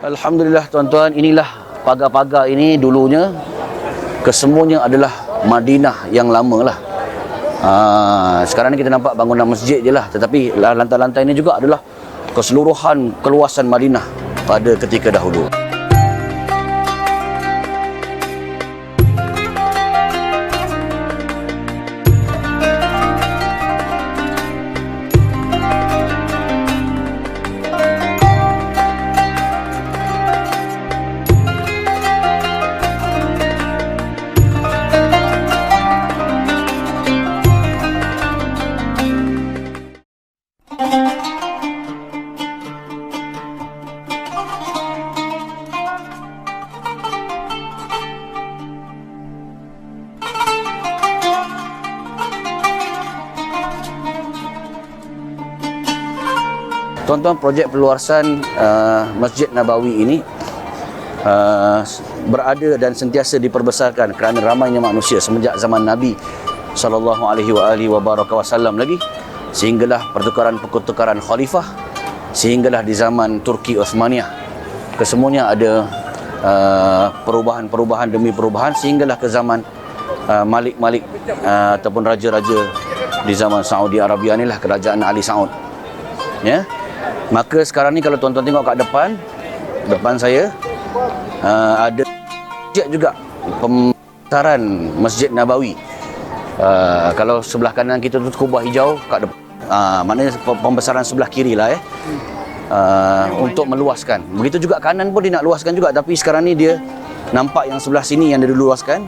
Alhamdulillah tuan-tuan, inilah pagar-pagar ini dulunya kesemuanya adalah Madinah yang lama lah. Sekarang ni kita nampak bangunan masjid je lah, tetapi lantai-lantai ini juga adalah keseluruhan keluasan Madinah pada ketika dahulu. Tuan-tuan, projek perluasan Masjid Nabawi ini berada dan sentiasa diperbesarkan kerana ramainya manusia semenjak zaman Nabi SAW lagi, sehinggalah pertukaran khalifah, sehinggalah di zaman Turki Osmaniyah. Kesemuanya ada perubahan demi perubahan, sehinggalah ke zaman Malik ataupun raja-raja di zaman Saudi Arabia inilah, kerajaan Ali Saud. Ya. Maka sekarang ni kalau tuan-tuan tengok kat depan saya, ada masjid juga, pembesaran Masjid Nabawi. Kalau sebelah kanan kita tu kubah hijau kat depan, maknanya pembesaran sebelah kiri lah untuk meluaskan. Begitu juga kanan pun dia nak luaskan juga, tapi sekarang ni dia nampak yang sebelah sini yang dia luaskan.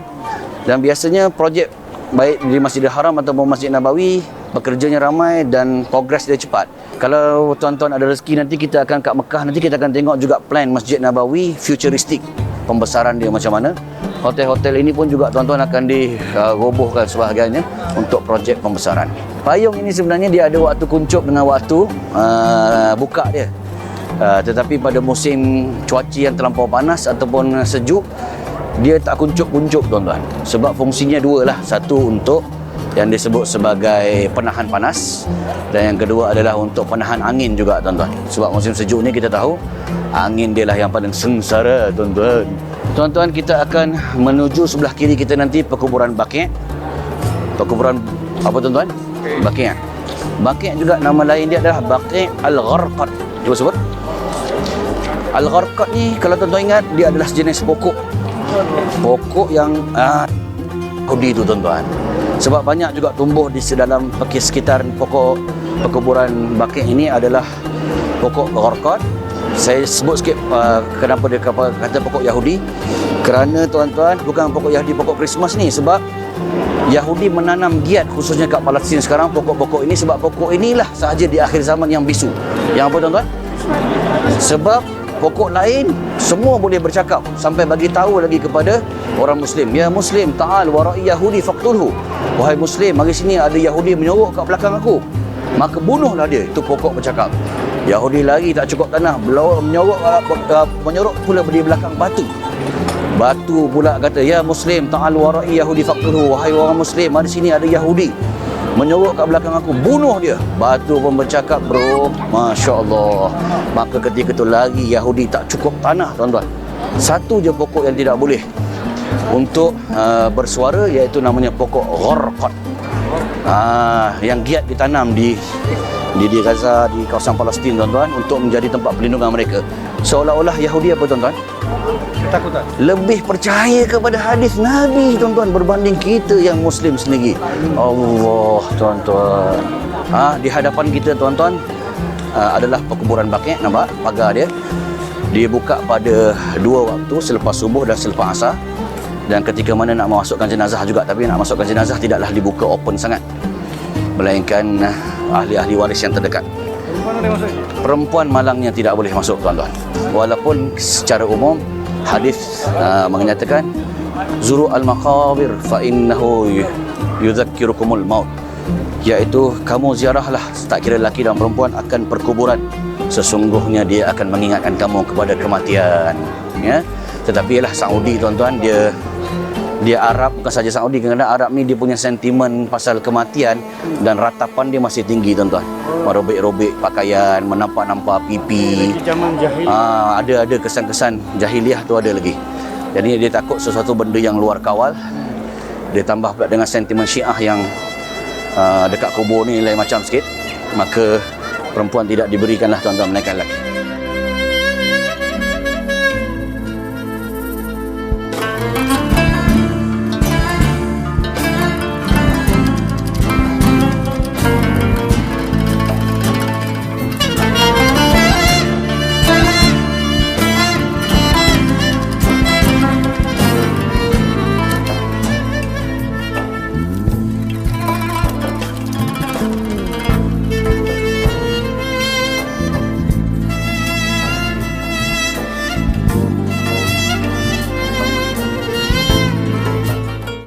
Dan biasanya projek baik di Masjidil Haram ataupun Masjid Nabawi, pekerjanya ramai dan progres dia cepat. Kalau tuan-tuan ada rezeki, nanti kita akan kat Mekah, nanti kita akan tengok juga plan Masjid Nabawi futuristik, pembesaran dia macam mana. Hotel-hotel ini pun juga tuan-tuan akan dirobohkan sebahagiannya untuk projek pembesaran. Payung ini sebenarnya dia ada waktu kuncup dengan waktu buka dia. Tetapi pada musim cuaca yang terlampau panas ataupun sejuk, dia tak kuncup-kuncup tuan-tuan. Sebab fungsinya dua lah. Satu untuk yang disebut sebagai penahan panas, dan yang kedua adalah untuk penahan angin juga tuan-tuan. Sebab musim sejuk ni kita tahu angin dia lah yang paling sengsara tuan-tuan. Tuan-tuan, kita akan menuju sebelah kiri kita nanti perkuburan Baqi'. Perkuburan apa tuan-tuan? Baqi'. Baqi' juga nama lain dia adalah Baqi' Al-Gharqad. Cuba sebut. Al-Gharqad ni kalau tuan-tuan ingat, dia adalah sejenis pokok yang Yahudi tu tuan-tuan. Sebab banyak juga tumbuh di dalam sekitar pokok perkuburan Baqi' ini adalah pokok Gharqad. Saya sebut sikit kenapa dia kata pokok Yahudi. Kerana tuan-tuan, bukan pokok Yahudi, pokok Christmas ni. Sebab Yahudi menanam giat khususnya kat Palestin sekarang pokok-pokok ini. Sebab pokok inilah sahaja di akhir zaman yang bisu. Yang apa tuan-tuan? Sebab pokok lain semua boleh bercakap, sampai bagi tahu lagi kepada orang Muslim, ya Muslim, ta'al wara'i Yahudi faqtulhu. Wahai Muslim, mari sini ada Yahudi menyorok kat belakang aku, maka bunuhlah dia. Itu pokok bercakap. Yahudi lari tak cukup tanah, menyorok pula di belakang batu. Batu pula kata, ya Muslim, ta'al wara'i Yahudi faqtulhu. Wahai orang Muslim, mari sini ada Yahudi menyorok kat belakang aku, bunuh dia. Batu pun bercakap bro. Masya Allah. Maka ketika itu lagi Yahudi tak cukup tanah tuan-tuan. Satu je pokok yang tidak boleh untuk bersuara, iaitu namanya pokok Gharqad. Yang giat ditanam di Gaza, di kawasan Palestin tuan-tuan, untuk menjadi tempat perlindungan mereka. Seolah-olah Yahudi apa tuan-tuan? Ketakutan. Lebih percaya kepada hadis Nabi tuan-tuan berbanding kita yang Muslim sendiri. Allah tuan-tuan. Di hadapan kita tuan-tuan adalah perkuburan Baqi'. Nampak pagar dia? Dia buka pada dua waktu, selepas subuh dan selepas asar. Dan ketika mana nak masukkan jenazah juga, tapi nak masukkan jenazah tidaklah dibuka open sangat, melainkan ahli-ahli waris yang terdekat. Perempuan malangnya tidak boleh masuk tuan-tuan. Walaupun secara umum hadis menyatakan zuru al-maqabir fa innahu yudhakkirukumul maut, iaitu kamu ziarahlah, tak kira lelaki dan perempuan, akan perkuburan, sesungguhnya dia akan mengingatkan kamu kepada kematian. Ya. Tetapi ialah Saudi tuan-tuan, dia dia Arab, bukan saja Saudi, kerana Arab ni dia punya sentimen pasal kematian dan ratapan dia masih tinggi tuan-tuan. Merobek-robek pakaian, menampak-nampak pipi. Zaman jahil. Ada kesan-kesan jahiliah tu ada lagi. Jadi dia takut sesuatu benda yang luar kawal. Dia tambah pula dengan sentimen Syiah yang dekat kubur ni lain macam sikit. Maka perempuan tidak diberikanlah tuan-tuan menaikkan lelaki.